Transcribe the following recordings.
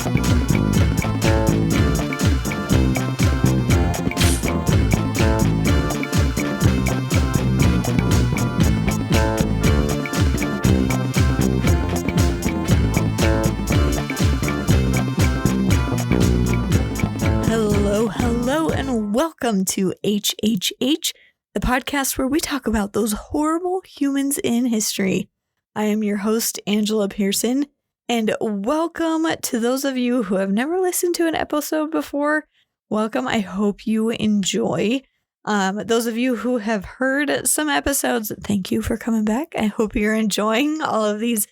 Hello, and welcome to HHH, the podcast where we talk about those horrible humans in history. I am your host, Angela Pearson, and welcome to those of you who have never listened to an episode before. Welcome. I hope you enjoy. Those of you who have heard some episodes, thank you for coming back. I hope you're enjoying all of these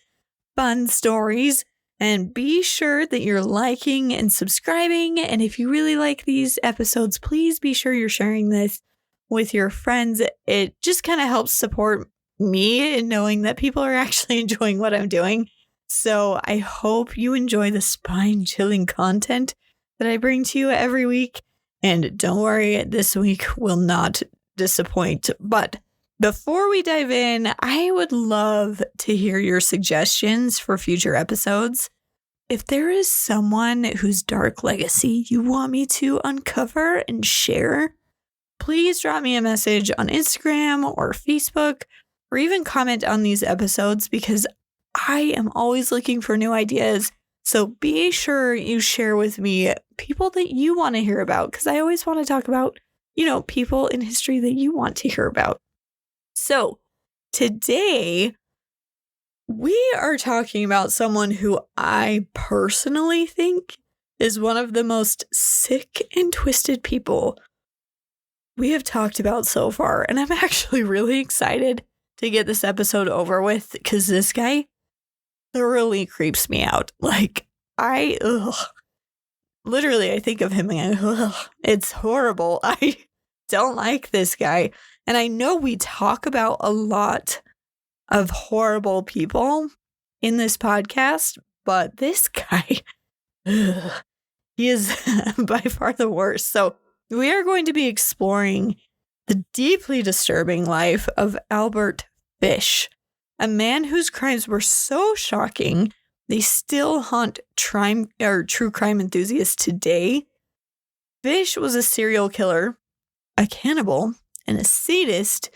fun stories. And be sure that you're liking and subscribing. And if you really like these episodes, please be sure you're sharing this with your friends. It just kind of helps support me in knowing that people are actually enjoying what I'm doing. So I hope you enjoy the spine-chilling content that I bring to you every week. And don't worry, this week will not disappoint. But before we dive in, I would love to hear your suggestions for future episodes. If there is someone whose dark legacy you want me to uncover and share, please drop me a message on Instagram or Facebook, or even comment on these episodes because I am always looking for new ideas. So be sure you share with me people that you want to hear about, because I always want to talk about, people in history that you want to hear about. So today we are talking about someone who I personally think is one of the most sick and twisted people we have talked about so far. And I'm actually really excited to get this episode over with because this guy thoroughly creeps me out. Literally, I think of him and it's horrible. I don't like this guy. And I know we talk about a lot of horrible people in this podcast, but this guy, he is by far the worst. So we are going to be exploring the deeply disturbing life of Albert Fish, a man whose crimes were so shocking they still haunt true crime enthusiasts today. Fish was a serial killer, a cannibal, and a sadist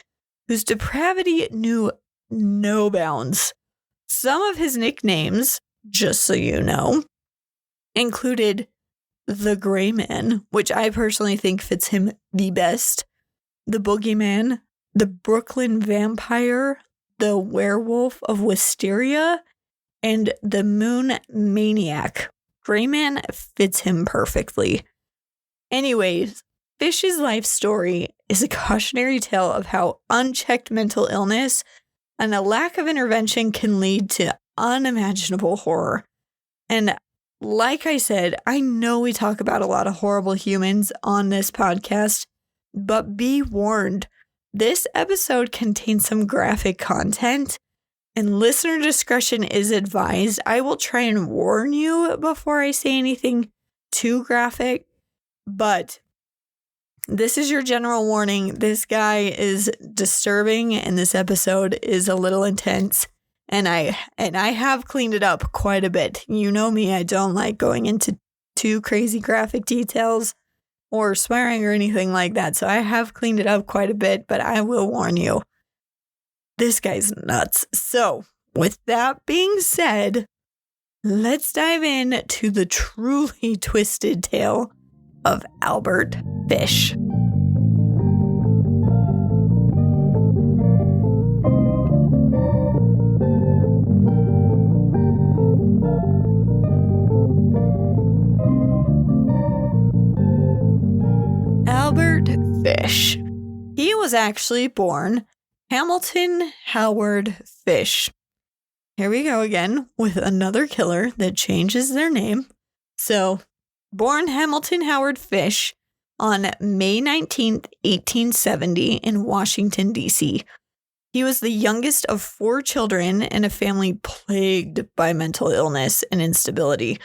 whose depravity knew no bounds. Some of his nicknames, just so you know, included the Gray Man, which I personally think fits him the best, the Boogeyman, the Brooklyn Vampire, the Werewolf of Wisteria, and the Moon Maniac. Gray Man fits him perfectly. Anyways, Fish's life story is a cautionary tale of how unchecked mental illness and a lack of intervention can lead to unimaginable horror. And like I said, I know we talk about a lot of horrible humans on this podcast, but be warned, this episode contains some graphic content and listener discretion is advised. I will try and warn you before I say anything too graphic, but this is your general warning. This guy is disturbing and this episode is a little intense. And I have cleaned it up quite a bit. You know me, I don't like going into too crazy graphic details or swearing or anything like that. So I have cleaned it up quite a bit, but I will warn you, this guy's nuts. So with that being said, let's dive in to the truly twisted tale of Albert Fish. Albert Fish. He was actually born Hamilton Howard Fish. Here we go again with another killer that changes their name. So, born Hamilton Howard Fish on May 19th, 1870 in Washington, D.C. He was the youngest of 4 children in a family plagued by mental illness and instability.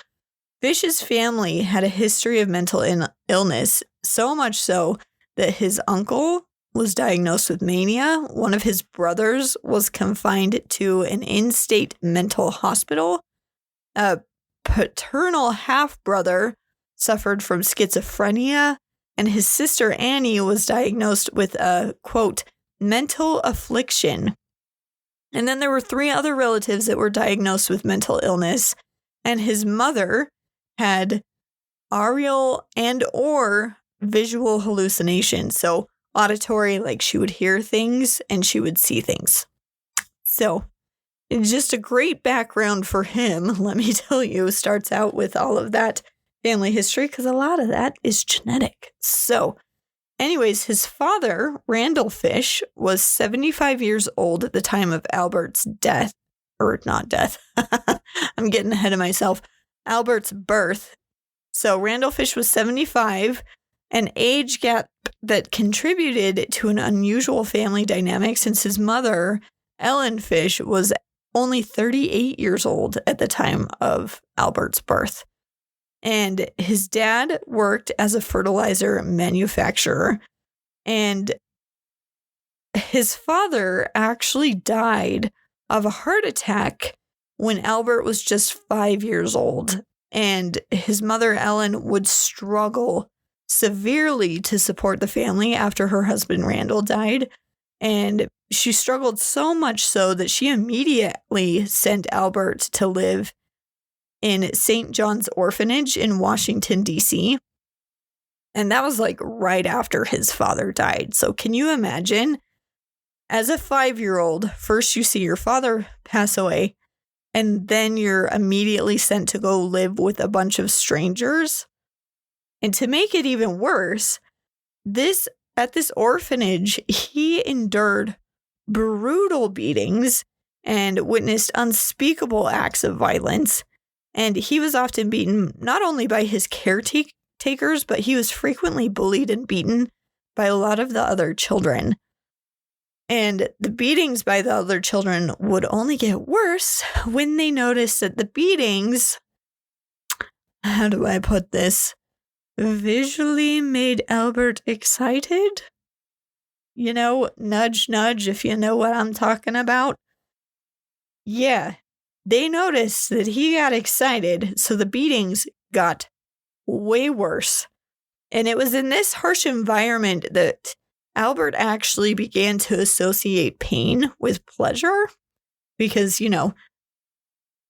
Fish's family had a history of mental illness, so much so that his uncle was diagnosed with mania. One of his brothers was confined to an in-state mental hospital. paternal half-brother suffered from schizophrenia, and his sister Annie was diagnosed with a, quote, mental affliction. And then there were 3 other relatives that were diagnosed with mental illness, and his mother had aural and or visual hallucinations. So auditory, like she would hear things and she would see things. So it's just a great background for him, let me tell you. Starts out with all of that family history because a lot of that is genetic. So anyways, his father, Randall Fish, was 75 years old at the time of Albert's death. Or not death. I'm getting ahead of myself. Albert's birth. So Randall Fish was 75, an age gap that contributed to an unusual family dynamic since his mother, Ellen Fish, was only 38 years old at the time of Albert's birth. And his dad worked as a fertilizer manufacturer. And his father actually died of a heart attack when Albert was just 5 years old. And his mother, Ellen, would struggle severely to support the family after her husband, Randall, died. And she struggled so much so that she immediately sent Albert to live in St. John's Orphanage in Washington, D.C. And that was like right after his father died. So can you imagine? As a 5-year-old, first you see your father pass away, and then you're immediately sent to go live with a bunch of strangers. And to make it even worse, at this orphanage, he endured brutal beatings and witnessed unspeakable acts of violence. And he was often beaten not only by his caretakers, but he was frequently bullied and beaten by a lot of the other children. And the beatings by the other children would only get worse when they noticed that the beatings, how do I put this, visually made Albert excited? You know, nudge, nudge, if you know what I'm talking about. Yeah, they noticed that he got excited, so the beatings got way worse. And it was in this harsh environment that Albert actually began to associate pain with pleasure because, you know,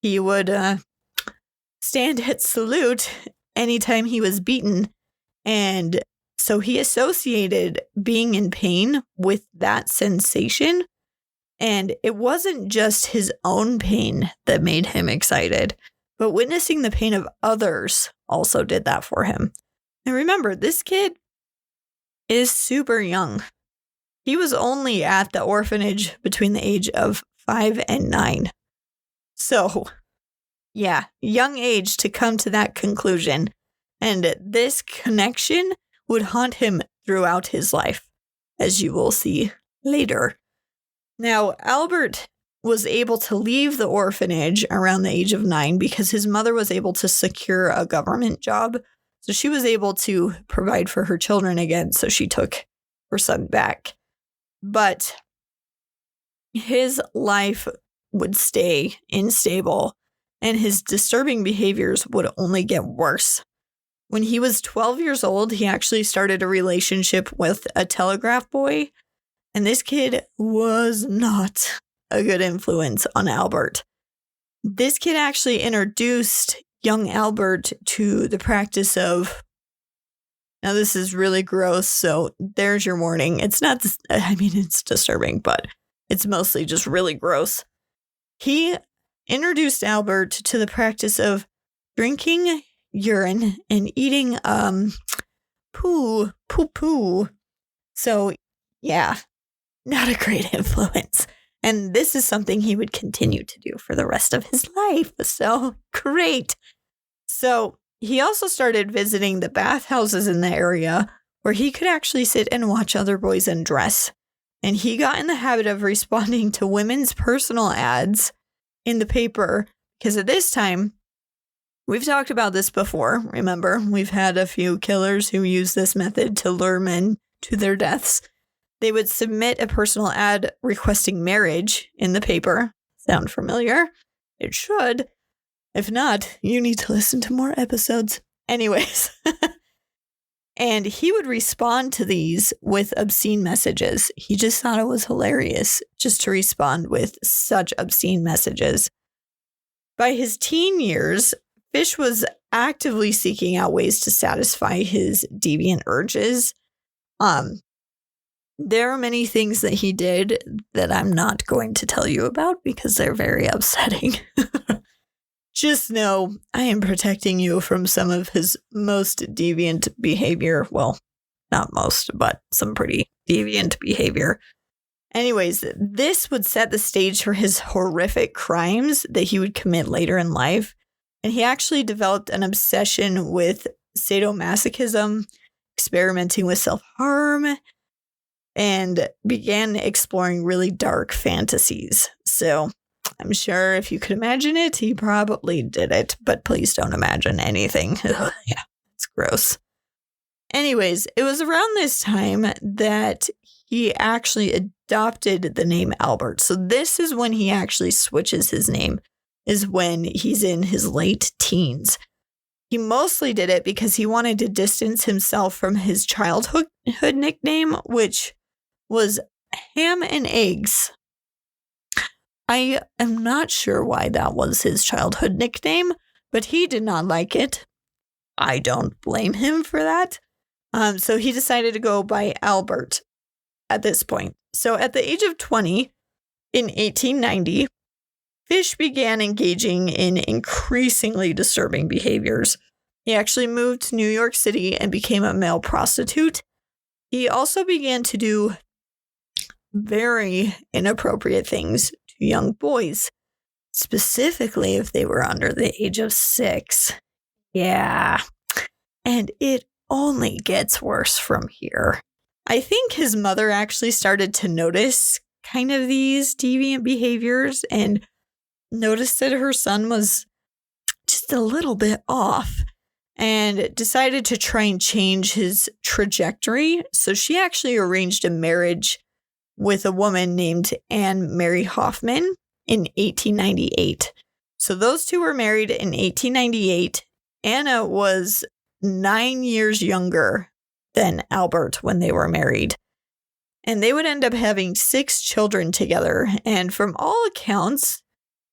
he would stand at salute anytime he was beaten. And so he associated being in pain with that sensation. And it wasn't just his own pain that made him excited, but witnessing the pain of others also did that for him. And remember, this kid is super young. He was only at the orphanage between the age of 5 and 9. So, yeah, young age to come to that conclusion. And this connection would haunt him throughout his life, as you will see later. Now, Albert was able to leave the orphanage around the age of 9 because his mother was able to secure a government job. So she was able to provide for her children again, so she took her son back. But his life would stay unstable, and his disturbing behaviors would only get worse. When he was 12 years old, he actually started a relationship with a telegraph boy, and this kid was not a good influence on Albert. This kid actually introduced young Albert to the practice of, now this is really gross, so there's your warning. It's not, I mean, it's disturbing, but it's mostly just really gross. He introduced Albert to the practice of drinking urine and eating poo. So yeah, not a great influence. And this is something he would continue to do for the rest of his life. So great. So he also started visiting the bathhouses in the area where he could actually sit and watch other boys undress. And he got in the habit of responding to women's personal ads in the paper because at this time, we've talked about this before. Remember, we've had a few killers who use this method to lure men to their deaths. They would submit a personal ad requesting marriage in the paper. Sound familiar? It should. If not, you need to listen to more episodes. Anyways. And he would respond to these with obscene messages. He just thought it was hilarious just to respond with such obscene messages. By his teen years, Fish was actively seeking out ways to satisfy his deviant urges. There are many things that he did that I'm not going to tell you about because they're very upsetting. Just know I am protecting you from some of his most deviant behavior. Well, not most, but some pretty deviant behavior. Anyways, this would set the stage for his horrific crimes that he would commit later in life. And he actually developed an obsession with sadomasochism, experimenting with self-harm, and began exploring really dark fantasies. So I'm sure if you could imagine it, he probably did it, but please don't imagine anything. Yeah, it's gross. Anyways, it was around this time that he actually adopted the name Albert. So this is when he actually switches his name, is when he's in his late teens. He mostly did it because he wanted to distance himself from his childhood nickname, which was Ham and Eggs. I am not sure why that was his childhood nickname, but he did not like it. I don't blame him for that. So he decided to go by Albert at this point. So at the age of 20, in 1890, Fish began engaging in increasingly disturbing behaviors. He actually moved to New York City and became a male prostitute. He also began to do very inappropriate things to young boys, specifically if they were under the age of 6. Yeah. And it only gets worse from here. I think his mother actually started to notice kind of these deviant behaviors and noticed that her son was just a little bit off and decided to try and change his trajectory. So she actually arranged a marriage with a woman named Anne Mary Hoffman in 1898. So those two were married in 1898. Anna was 9 years younger than Albert when they were married. And they would end up having 6 children together. And from all accounts,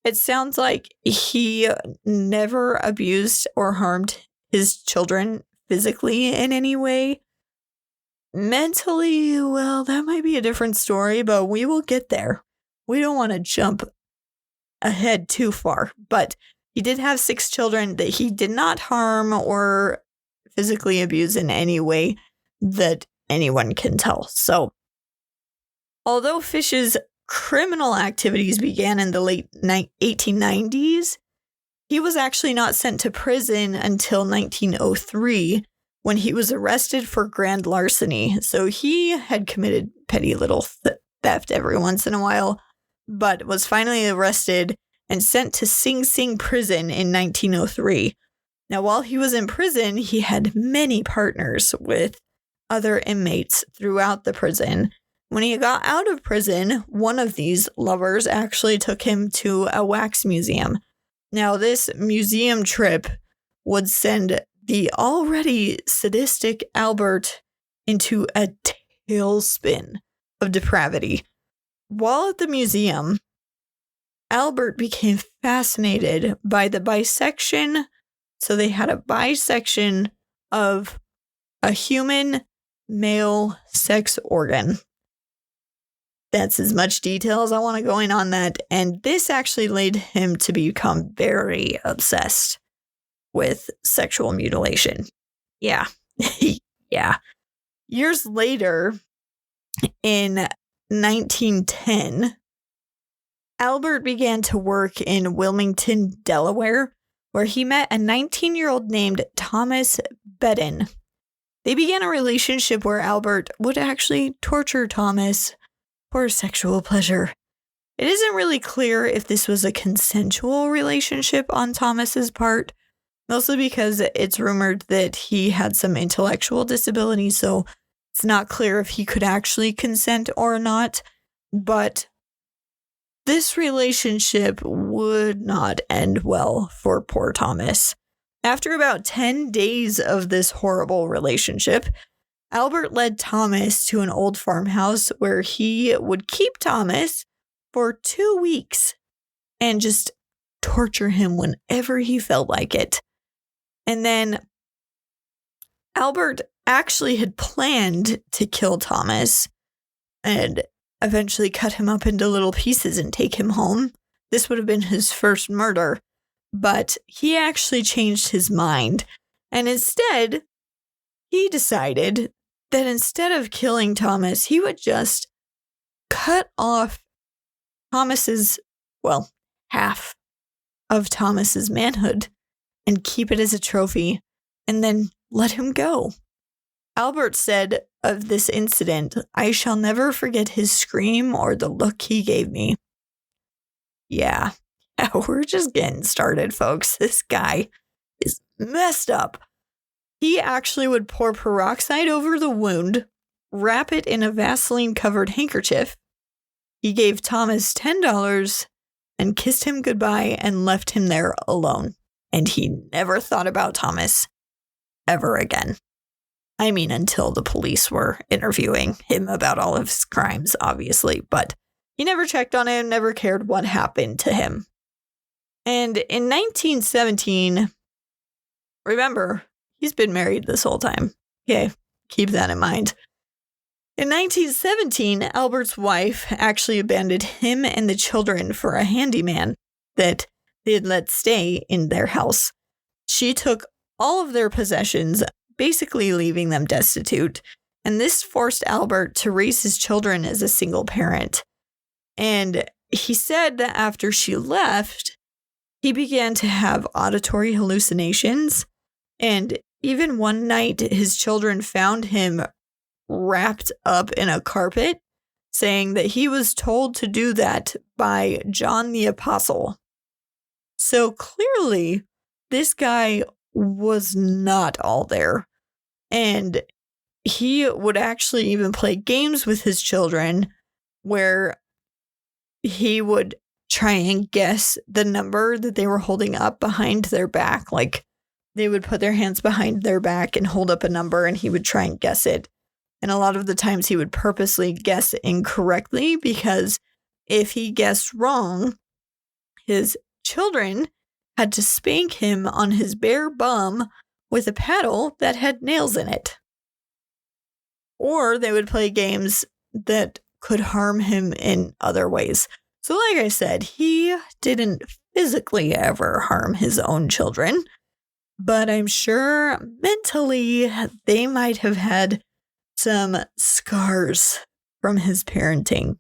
it sounds like he never abused or harmed his children physically in any way. Mentally, well, that might be a different story, but we will get there. We don't want to jump ahead too far, but he did have 6 children that he did not harm or physically abuse in any way that anyone can tell. So, although Fish's criminal activities began in the late 1890s, he was actually not sent to prison until 1903 when he was arrested for grand larceny. So he had committed petty little theft every once in a while, but was finally arrested and sent to Sing Sing prison in 1903. Now, while he was in prison, he had many partners with other inmates throughout the prison. When he got out of prison, one of these lovers actually took him to a wax museum. Now, this museum trip would send the already sadistic Albert into a tailspin of depravity. While at the museum, Albert became fascinated by the bisection. So they had a bisection of a human male sex organ. That's as much detail as I want to go in on that. And this actually led him to become very obsessed with sexual mutilation. Yeah. Yeah. Years later, in 1910, Albert began to work in Wilmington, Delaware, where he met a 19-year-old named Thomas Bedden. They began a relationship where Albert would actually torture Thomas for sexual pleasure. It isn't really clear if this was a consensual relationship on Thomas's part, mostly because it's rumored that he had some intellectual disabilities, so it's not clear if he could actually consent or not. But this relationship would not end well for poor Thomas. After about 10 days of this horrible relationship, Albert led Thomas to an old farmhouse where he would keep Thomas for 2 weeks and just torture him whenever he felt like it. And then Albert actually had planned to kill Thomas and eventually cut him up into little pieces and take him home. This would have been his first murder, but he actually changed his mind. And instead, he decided that instead of killing Thomas, he would just cut off half of Thomas's manhood and keep it as a trophy and then let him go. Albert said of this incident, "I shall never forget his scream or the look he gave me." Yeah, we're just getting started, folks. This guy is messed up. He actually would pour peroxide over the wound, wrap it in a Vaseline-covered handkerchief. He gave Thomas $10 and kissed him goodbye and left him there alone. And he never thought about Thomas ever again. I mean, until the police were interviewing him about all of his crimes, obviously. But he never checked on him, never cared what happened to him. And in 1917, remember, he's been married this whole time. Okay, keep that in mind. In 1917, Albert's wife actually abandoned him and the children for a handyman that they had let stay in their house. She took all of their possessions, basically leaving them destitute, and this forced Albert to raise his children as a single parent. And he said that after she left, he began to have auditory hallucinations, and even one night his children found him wrapped up in a carpet, saying that he was told to do that by John the Apostle. So clearly, this guy was not all there. And he would actually even play games with his children where he would try and guess the number that they were holding up behind their back. Like, they would put their hands behind their back and hold up a number, and he would try and guess it. And a lot of the times he would purposely guess incorrectly, because if he guessed wrong, his children had to spank him on his bare bum with a paddle that had nails in it. Or they would play games that could harm him in other ways. So like I said, he didn't physically ever harm his own children, but I'm sure mentally they might have had some scars from his parenting.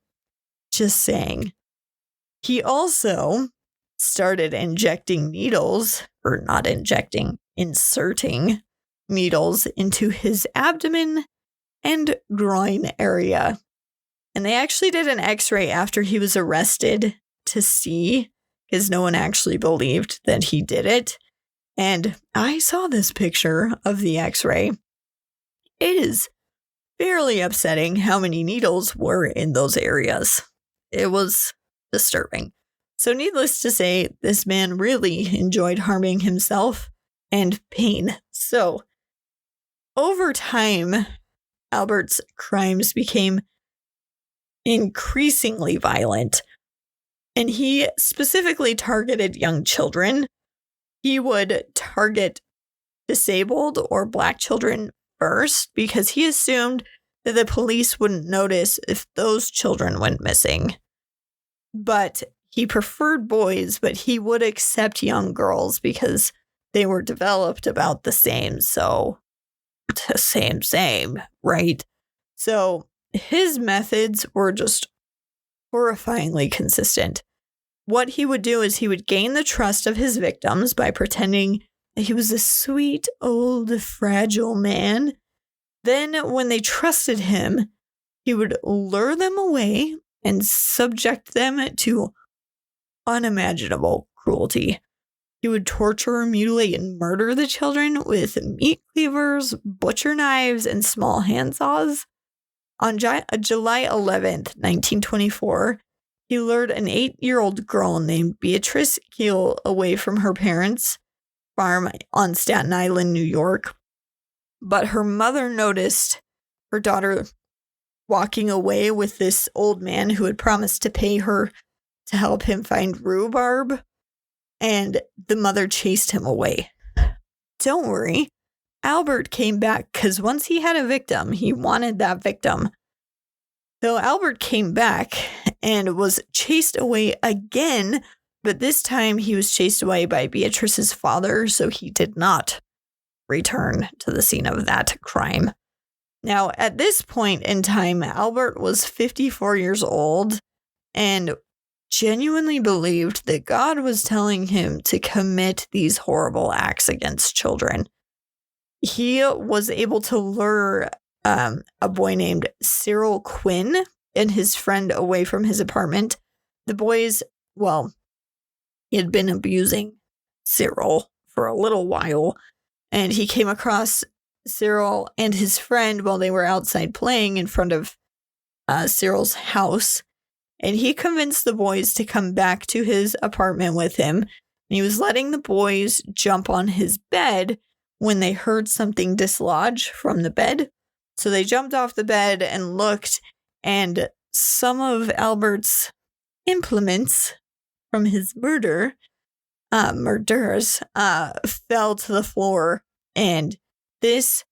Just saying. He also started inserting needles into his abdomen and groin area. And they actually did an x-ray after he was arrested to see, because no one actually believed that he did it. And I saw this picture of the x-ray. It is fairly upsetting how many needles were in those areas. It was disturbing. So needless to say, this man really enjoyed harming himself and pain. So over time, Albert's crimes became increasingly violent, and he specifically targeted young children. He would target disabled or Black children first because he assumed that the police wouldn't notice if those children went missing. But he preferred boys, but he would accept young girls because they were developed about the same. So, same, right? So his methods were just horrifyingly consistent. What he would do is he would gain the trust of his victims by pretending that he was a sweet, old, fragile man. Then, when they trusted him, he would lure them away and subject them to unimaginable cruelty. He would torture, mutilate, and murder the children with meat cleavers, butcher knives, and small handsaws. On July 11th, 1924, he lured an 8-year-old girl named Beatrice Keel away from her parents' farm on Staten Island, New York. But her mother noticed her daughter walking away with this old man who had promised to pay her to help him find rhubarb, and the mother chased him away. Don't worry, Albert came back because once he had a victim, he wanted that victim. So Albert came back and was chased away again, but this time he was chased away by Beatrice's father, so he did not return to the scene of that crime. Now, at this point in time, Albert was 54 years old and genuinely believed that God was telling him to commit these horrible acts against children. He was able to lure a boy named Cyril Quinn and his friend away from his apartment. The boys, well, he had been abusing Cyril for a little while, and he came across Cyril and his friend while they were outside playing in front of Cyril's house, and he convinced the boys to come back to his apartment with him. And he was letting the boys jump on his bed when they heard something dislodge from the bed. So they jumped off the bed and looked, and some of Albert's implements from his murders fell to the floor, and this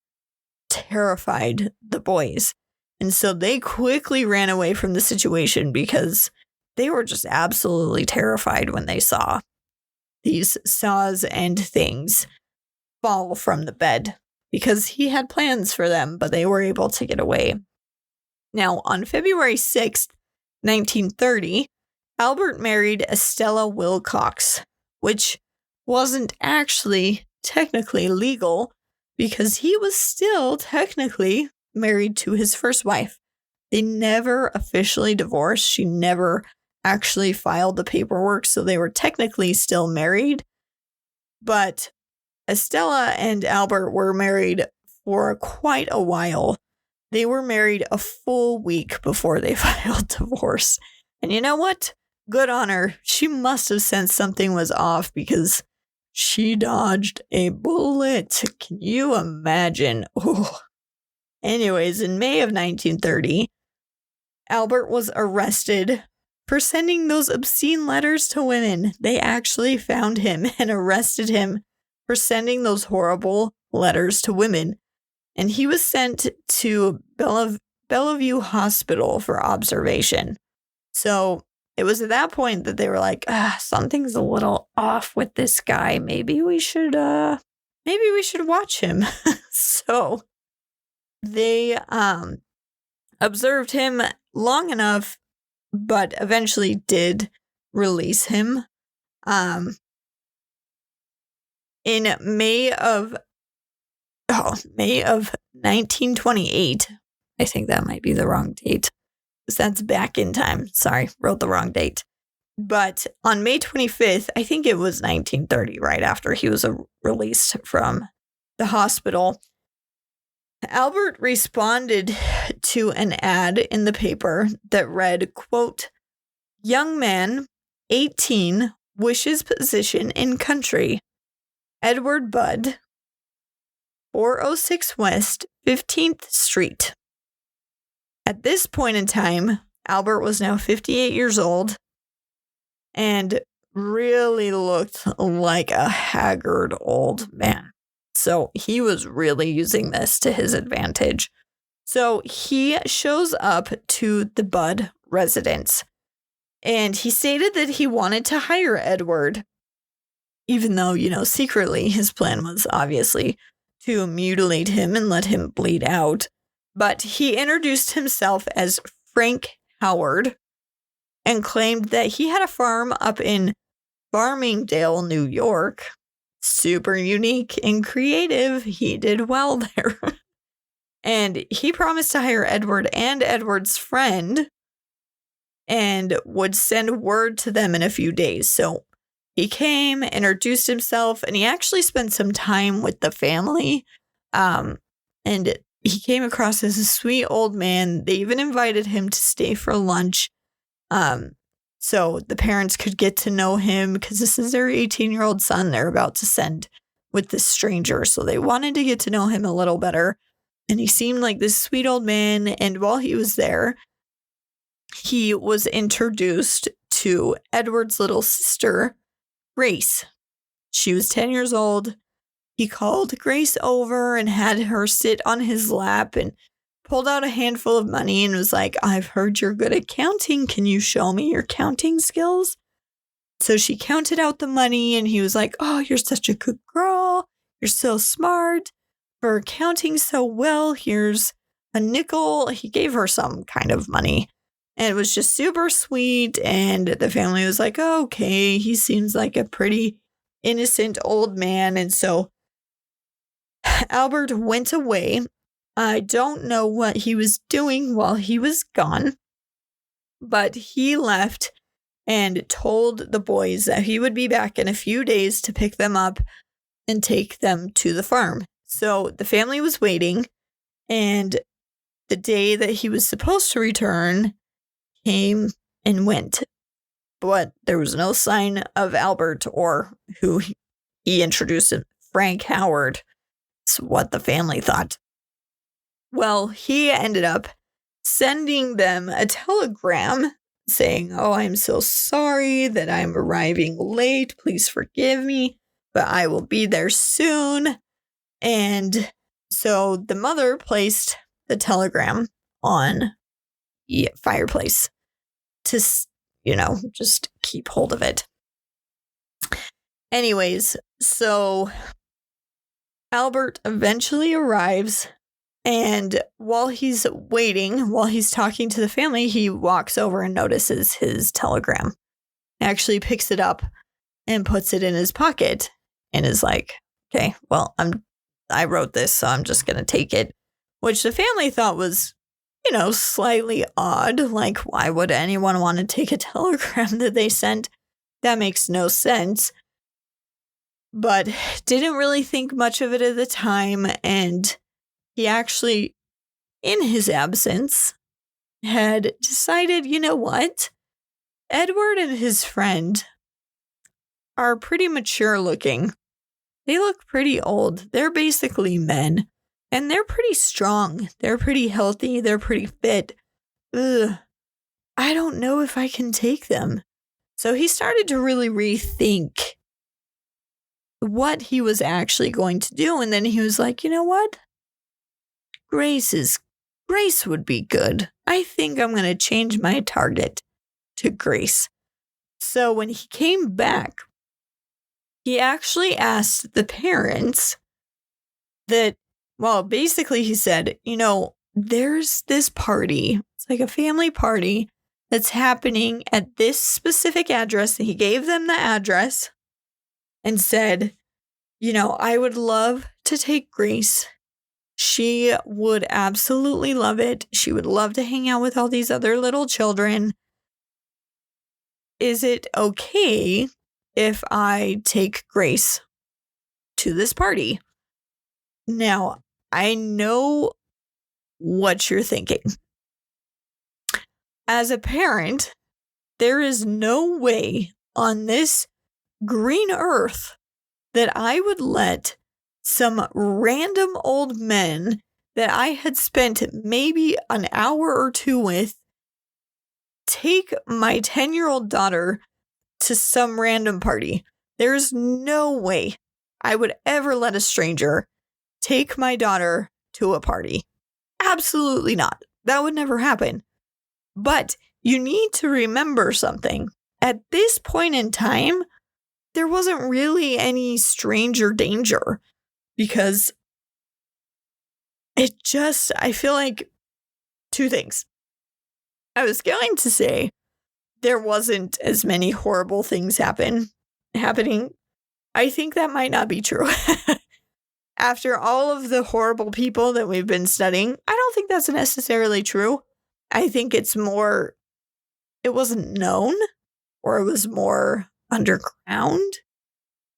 terrified the boys. And so they quickly ran away from the situation because they were just absolutely terrified when they saw these saws and things fall from the bed, because he had plans for them, but they were able to get away. Now, on February 6th, 1930, Albert married Estella Wilcox, which wasn't actually technically legal because he was still technically married to his first wife. They never officially divorced. She never actually filed the paperwork, so they were technically still married. But Estella and Albert were married for quite a while. They were married a full week before they filed divorce. And you know what? Good on her. She must have sensed something was off because she dodged a bullet. Can you imagine? Oh. Anyways, in May of 1930, Albert was arrested for sending those obscene letters to women. They actually found him and arrested him for sending those horrible letters to women. And he was sent to Bellevue Hospital for observation. So it was at that point that they were like, something's a little off with this guy. Maybe we should watch him. So they observed him long enough, but eventually did release him. In May of 1928, I think that might be the wrong date. That's back in time. Sorry, wrote the wrong date. But on May 25th, I think it was 1930, right after he was released from the hospital, Albert responded to an ad in the paper that read, quote, "Young man, 18, wishes position in country. Edward Budd, 406 West, 15th Street." At this point in time, Albert was now 58 years old and really looked like a haggard old man. So he was really using this to his advantage. So he shows up to the Budd residence, and he stated that he wanted to hire Edward, even though, secretly his plan was obviously to mutilate him and let him bleed out. But he introduced himself as Frank Howard and claimed that he had a farm up in Farmingdale, New York. Super unique and creative. He did well there. And he promised to hire Edward and Edward's friend and would send word to them in a few days. So he came, introduced himself, and he actually spent some time with the family. And he came across as a sweet old man. They even invited him to stay for lunch. so the parents could get to know him, because this is their 18-year-old son they're about to send with this stranger. So they wanted to get to know him a little better. And he seemed like this sweet old man. And while he was there, he was introduced to Edward's little sister, Grace. She was 10 years old. He called Grace over and had her sit on his lap and pulled out a handful of money and was like, I've heard you're good at counting. Can you show me your counting skills? So she counted out the money and he was like, oh, you're such a good girl. You're so smart for counting so well. Here's a nickel. He gave her some kind of money. And it was just super sweet. And the family was like, oh, okay, he seems like a pretty innocent old man. And so Albert went away. I don't know what he was doing while he was gone, but he left and told the boys that he would be back in a few days to pick them up and take them to the farm. So the family was waiting, and the day that he was supposed to return came and went. But there was no sign of Albert or who he introduced him, Frank Howard. It's what the family thought. Well, he ended up sending them a telegram saying, oh, I'm so sorry that I'm arriving late. Please forgive me, but I will be there soon. And so the mother placed the telegram on the fireplace to, just keep hold of it. Anyways, so Albert eventually arrives, and while he's waiting, while he's talking to the family, he walks over and notices his telegram. He actually picks it up and puts it in his pocket and is like, okay, well, I wrote this, so I'm just going to take it, which the family thought was, slightly odd. Like, why would anyone want to take a telegram that they sent? That makes no sense. But didn't really think much of it at the time. And he actually, in his absence, had decided, you know what? Edward and his friend are pretty mature looking. They look pretty old. They're basically men. And they're pretty strong. They're pretty healthy. They're pretty fit. Ugh. I don't know if I can take them. So he started to really rethink what he was actually going to do. And then he was like, you know what? Grace would be good. I think I'm going to change my target to Grace. So when he came back, he actually asked the parents that, well, basically he said, there's this party. It's like a family party that's happening at this specific address. He gave them the address and said, I would love to take Grace. She would absolutely love it. She would love to hang out with all these other little children. Is it okay if I take Grace to this party? Now, I know what you're thinking. As a parent, there is no way on this green earth that I would let some random old men that I had spent maybe an hour or two with take my 10-year-old daughter to some random party. There's no way I would ever let a stranger take my daughter to a party. Absolutely not. That would never happen. But you need to remember something. At this point in time, there wasn't really any stranger danger, because I feel like two things. I was going to say there wasn't as many horrible things happening. I think that might not be true. After all of the horrible people that we've been studying, I don't think that's necessarily true. I think it's more, it wasn't known, or it was more underground.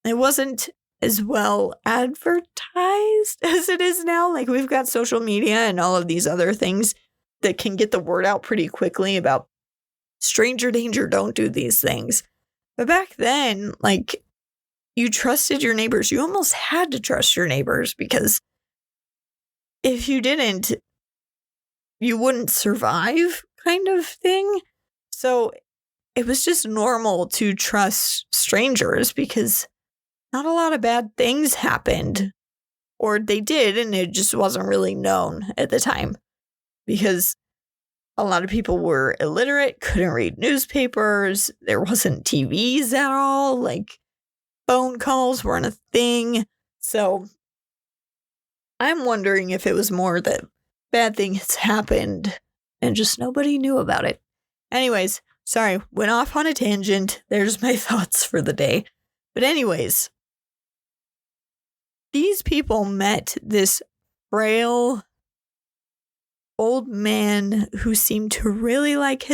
It wasn't as well advertised as it is now. Like, we've got social media and all of these other things that can get the word out pretty quickly about stranger danger, don't do these things. But back then, like, you trusted your neighbors. You almost had to trust your neighbors because if you didn't, you wouldn't survive, kind of thing. So it was just normal to trust strangers because not a lot of bad things happened. Or they did, and it just wasn't really known at the time because a lot of people were illiterate, couldn't read newspapers. There wasn't TVs at all. Like, phone calls weren't a thing. So I'm wondering if it was more that bad things happened and just nobody knew about it. Anyways, sorry, went off on a tangent. There's my thoughts for the day. But anyways, these people met this frail old man who seemed to really like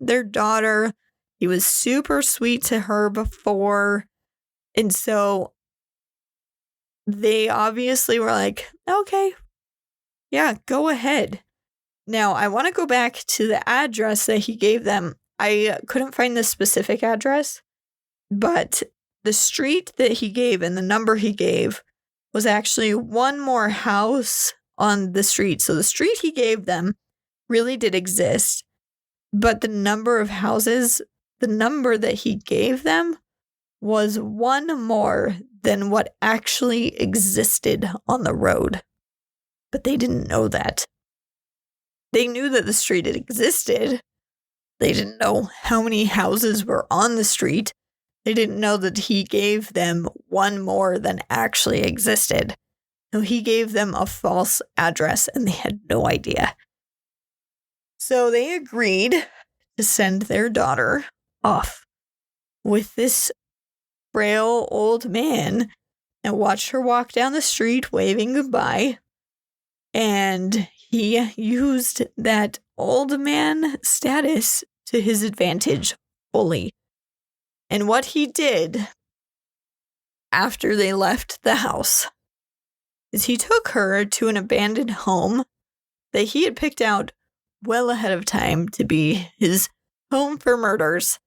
their daughter. He was super sweet to her before. And so they obviously were like, okay, yeah, go ahead. Now, I want to go back to the address that he gave them. I couldn't find the specific address, but the street that he gave and the number he gave was actually one more house on the street. So the street he gave them really did exist, but the number of houses, the number that he gave them was one more than what actually existed on the road. But they didn't know that. They knew that the street had existed. They didn't know how many houses were on the street. They didn't know that he gave them one more than actually existed. So he gave them a false address and they had no idea. So they agreed to send their daughter off with this frail old man and watched her walk down the street waving goodbye. And he used that old man status to his advantage fully. And what he did after they left the house is he took her to an abandoned home that he had picked out well ahead of time to be his home for murders.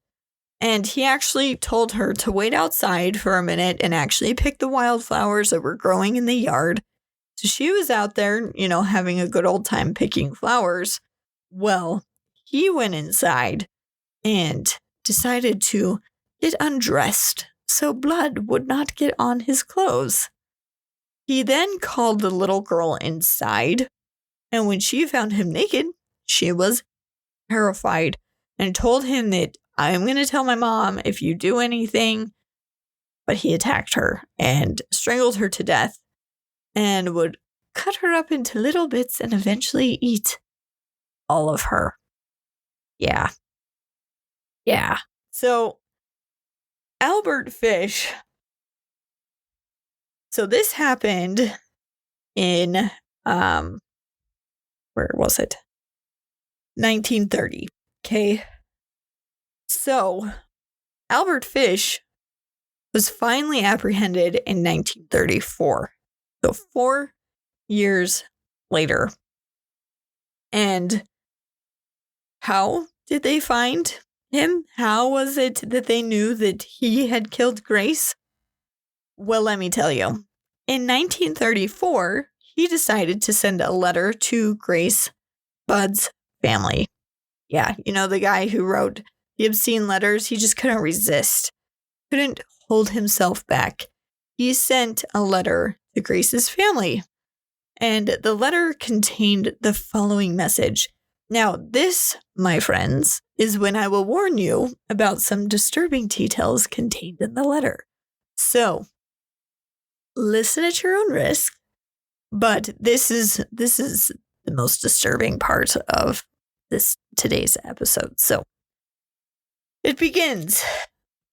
And he actually told her to wait outside for a minute and actually pick the wildflowers that were growing in the yard. So she was out there, having a good old time picking flowers. Well, he went inside and decided to get undressed so blood would not get on his clothes. He then called the little girl inside, and when she found him naked, she was terrified and told him that I'm going to tell my mom if you do anything. But he attacked her and strangled her to death and would cut her up into little bits and eventually eat all of her. Yeah. So Albert Fish. So this happened in, where was it? 1930. Okay. So Albert Fish was finally apprehended in 1934. So 4 years later. And how did they find him? How was it that they knew that he had killed Grace? Well, let me tell you. In 1934, he decided to send a letter to Grace Budd's family. Yeah, the guy who wrote the obscene letters, he just couldn't resist. Couldn't hold himself back. He sent a letter to Grace's family. And the letter contained the following message. Now, this, my friends, is when I will warn you about some disturbing details contained in the letter. So, listen at your own risk. But this is the most disturbing part of today's episode. So, it begins,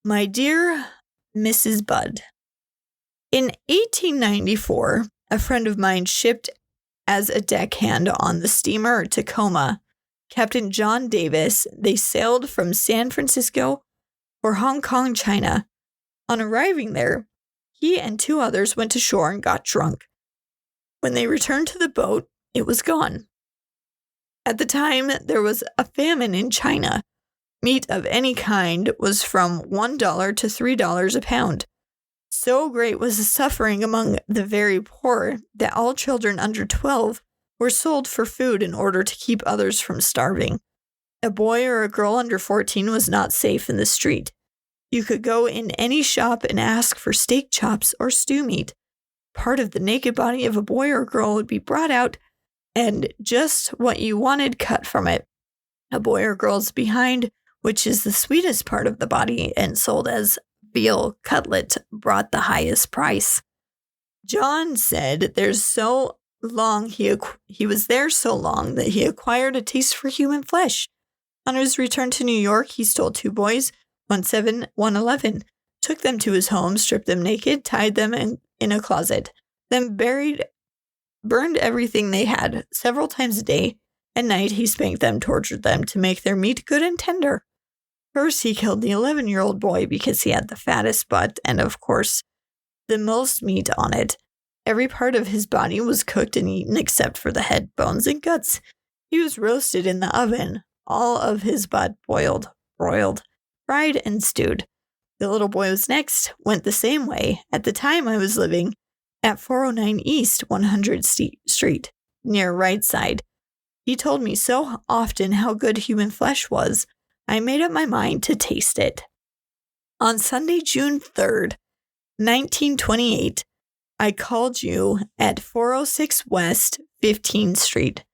My dear Mrs. Budd, in 1894, a friend of mine shipped as a deckhand on the steamer Tacoma, Captain John Davis. They sailed from San Francisco for Hong Kong, China. On arriving there, he and 2 others went ashore and got drunk. When they returned to the boat, it was gone. At the time, there was a famine in China, Meat of any kind was from $1 to $3 a pound. So great was the suffering among the very poor that all children under 12 were sold for food in order to keep others from starving. A boy or a girl under 14 was not safe in the street. You could go in any shop and ask for steak chops or stew meat. Part of the naked body of a boy or girl would be brought out and just what you wanted cut from it. A boy or girl's behind, which is the sweetest part of the body and sold as veal cutlet, brought the highest price. John said there's so long he was there so long that he acquired a taste for human flesh. On his return to New York, he stole 2 boys, one 7, one 11, took them to his home, stripped them naked, tied them in a closet, then burned everything they had. Several times a day and night he spanked them, tortured them to make their meat good and tender. First, he killed the 11-year-old boy because he had the fattest butt and, of course, the most meat on it. Every part of his body was cooked and eaten except for the head, bones, and guts. He was roasted in the oven. All of his butt boiled, broiled, fried, and stewed. The little boy was next, went the same way. At the time I was living at 409 East 100th Street, near Right Side. He told me so often how good human flesh was, I made up my mind to taste it. On Sunday, June 3rd, 1928, I called you at 406 West 15th Street.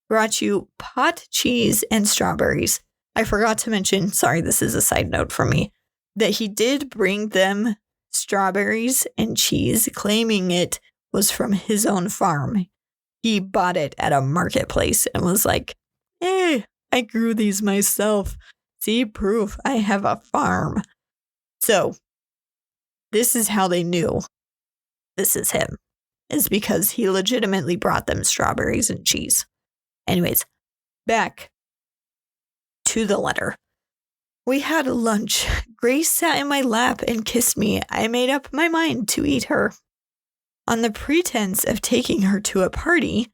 Brought you pot, cheese, and strawberries. I forgot to mention, sorry, this is a side note for me, that he did bring them strawberries and cheese, claiming it was from his own farm. He bought it at a marketplace and was like, hey, I grew these myself. See, proof I have a farm. So, this is how they knew this is him, is because he legitimately brought them strawberries and cheese. Anyways, back to the letter. We had lunch. Grace sat in my lap and kissed me. I made up my mind to eat her. On the pretense of taking her to a party,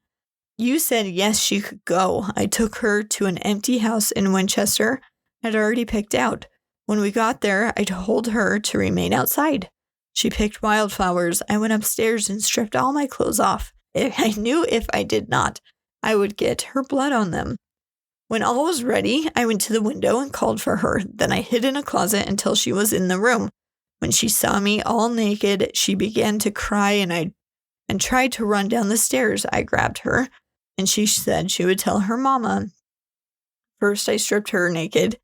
you said yes, she could go. I took her to an empty house in Winchester I'd already picked out. When we got there, I told her to remain outside. She picked wildflowers. I went upstairs and stripped all my clothes off. I knew if I did not, I would get her blood on them. When all was ready, I went to the window and called for her. Then I hid in a closet until she was in the room. When she saw me all naked, she began to cry and tried to run down the stairs. I grabbed her, and she said she would tell her mama. First, I stripped her naked.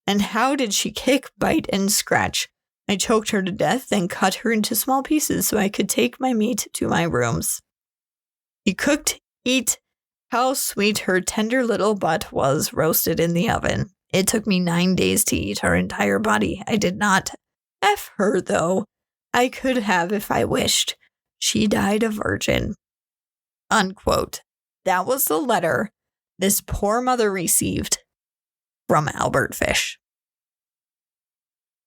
And how did she kick, bite, and scratch? I choked her to death, then cut her into small pieces so I could take my meat to my rooms. He cooked, eat. How sweet her tender little butt was roasted in the oven. It took me 9 days to eat her entire body. I did not. F her, though. I could have if I wished. She died a virgin. Unquote. That was the letter this poor mother received from Albert Fish.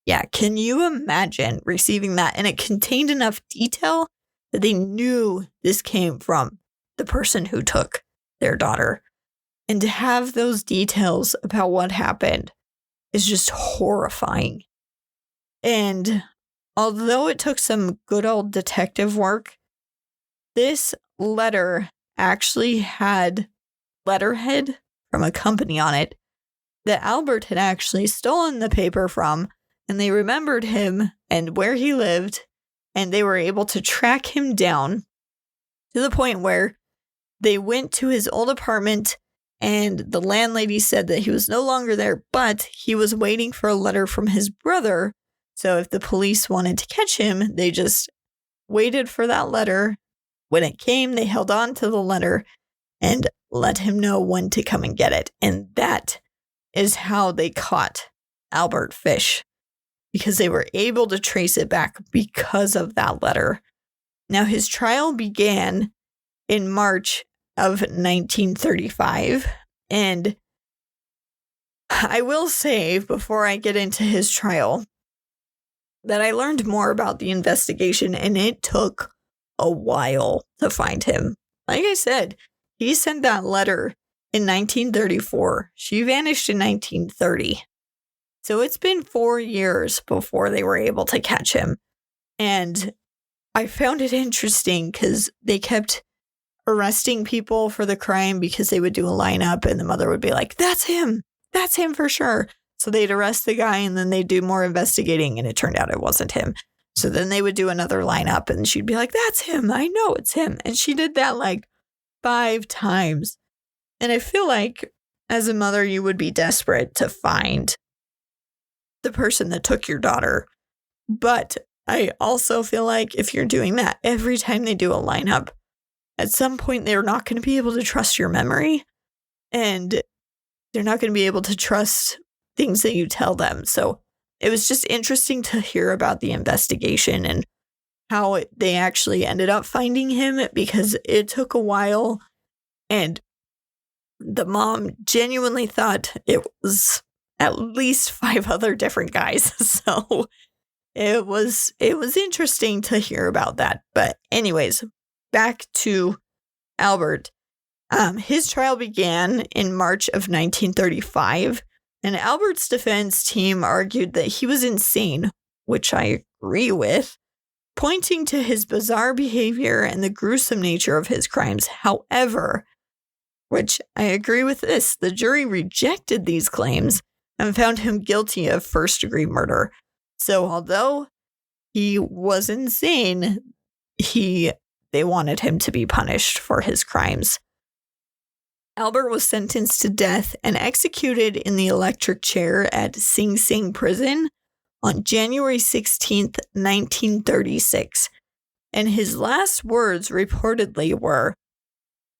Yeah, can you imagine receiving that? And it contained enough detail that they knew this came from the person who took their daughter. And to have those details about what happened is just horrifying. And although it took some good old detective work, this letter actually had letterhead from a company on it that Albert had actually stolen the paper from, and they remembered him and where he lived, and they were able to track him down to the point where they went to his old apartment, and the landlady said that he was no longer there, but he was waiting for a letter from his brother. So if the police wanted to catch him, they just waited for that letter. When it came, they held on to the letter and let him know when to come and get it. And that is how they caught Albert Fish, because they were able to trace it back because of that letter. Now, his trial began in March of 1935, and I will say, before I get into his trial, that I learned more about the investigation, and it took a while to find him. Like I said, he sent that letter in 1934. She vanished in 1930. So it's been 4 years before they were able to catch him. And I found it interesting because they kept arresting people for the crime because they would do a lineup and the mother would be like, that's him for sure. So they'd arrest the guy and then they'd do more investigating and it turned out it wasn't him. So then they would do another lineup and she'd be like, that's him. I know it's him. And she did that like 5 times. And I feel like as a mother, you would be desperate to find the person that took your daughter. But I also feel like if you're doing that every time they do a lineup, at some point they're not going to be able to trust your memory and they're not going to be able to trust things that you tell them. So it was just interesting to hear about the investigation and how they actually ended up finding him because it took a while and the mom genuinely thought it was at least 5 other different guys. So it was interesting to hear about that. But anyways, back to Albert. His trial began in March of 1935, and Albert's defense team argued that he was insane, which I agree with, pointing to his bizarre behavior and the gruesome nature of his crimes. However, which I agree with this, the jury rejected these claims and found him guilty of first-degree murder. So although he was insane, they wanted him to be punished for his crimes. Albert was sentenced to death and executed in the electric chair at Sing Sing prison on January 16th, 1936. And his last words reportedly were,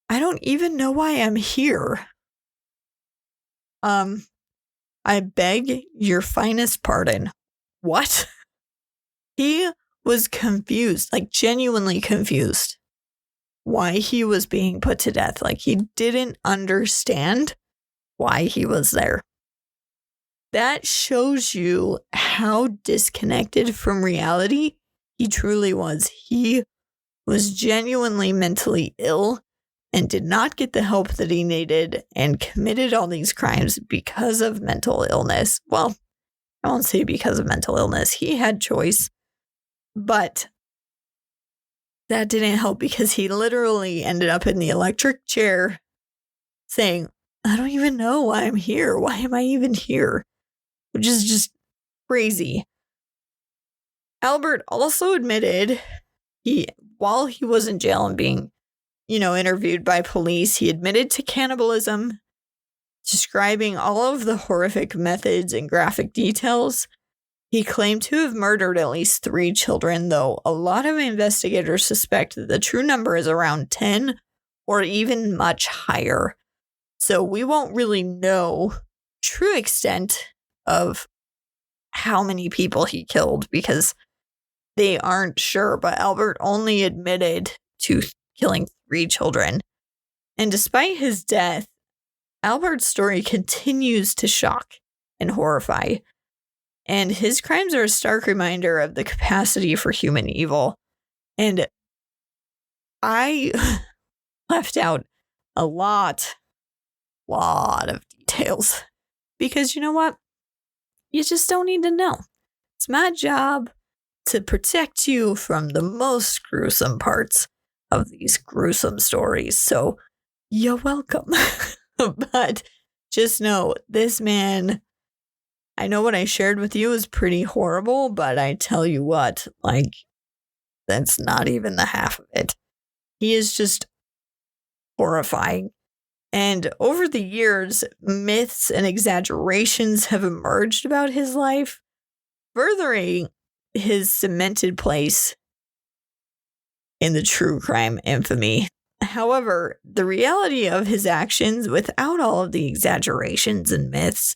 "I don't even know why I'm here. I beg your finest pardon." What? He was confused, like genuinely confused why he was being put to death. Like he didn't understand why he was there. That shows you how disconnected from reality he truly was. He was genuinely mentally ill and did not get the help that he needed and committed all these crimes because of mental illness. Well, I won't say because of mental illness. He had choice, but that didn't help because he literally ended up in the electric chair saying, "I don't even know why I'm here. Why am I even here?" Which is just crazy. Albert also admitted while he was in jail and being, interviewed by police, he admitted to cannibalism, describing all of the horrific methods and graphic details. He claimed to have murdered at least 3 children, though a lot of investigators suspect that the true number is around 10 or even much higher. So we won't really know true extent of how many people he killed because they aren't sure, but Albert only admitted to killing 3 children. And despite his death, Albert's story continues to shock and horrify. And his crimes are a stark reminder of the capacity for human evil. And I left out a lot of details because you know what? You just don't need to know. It's my job to protect you from the most gruesome parts of these gruesome stories. So you're welcome. But just know this man, I know what I shared with you is pretty horrible, but I tell you what, that's not even the half of it. He is just horrifying. And over the years, myths and exaggerations have emerged about his life, furthering his cemented place in the true crime infamy. However, the reality of his actions, without all of the exaggerations and myths,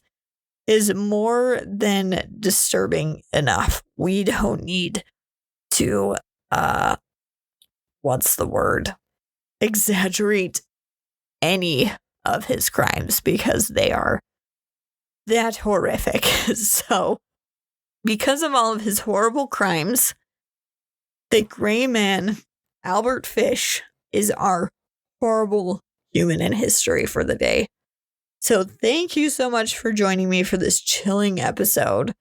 is more than disturbing enough. We don't need to, exaggerate any of his crimes because they are that horrific. So, because of all of his horrible crimes, the gray man, Albert Fish, is our horrible human in history for the day. So thank you so much for joining me for this chilling episode.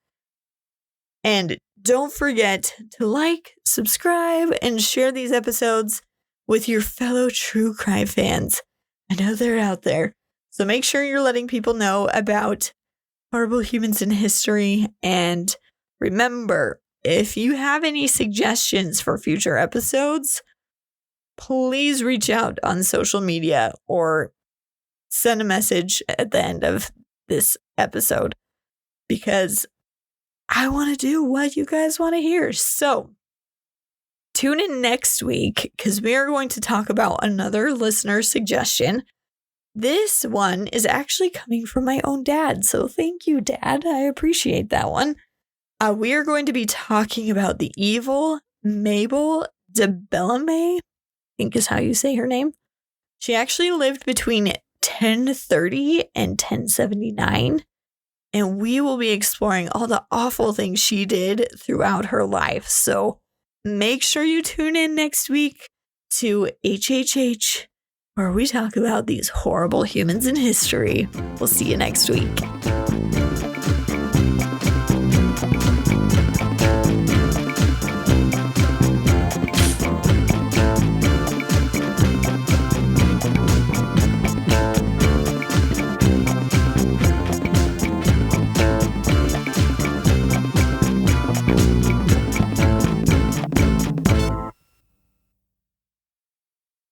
And don't forget to like, subscribe, and share these episodes with your fellow true crime fans. I know they're out there. So make sure you're letting people know about horrible humans in history. And remember, if you have any suggestions for future episodes, please reach out on social media or send a message at the end of this episode, because I want to do what you guys want to hear. So tune in next week, because we are going to talk about another listener suggestion. This one is actually coming from my own dad. So thank you, Dad. I appreciate that one. We are going to be talking about the evil Mabel de Bellamy, I think is how you say her name. She actually lived between 1030 and 1079. And we will be exploring all the awful things she did throughout her life. So make sure you tune in next week to HHH, where we talk about these horrible humans in history. We'll see you next week.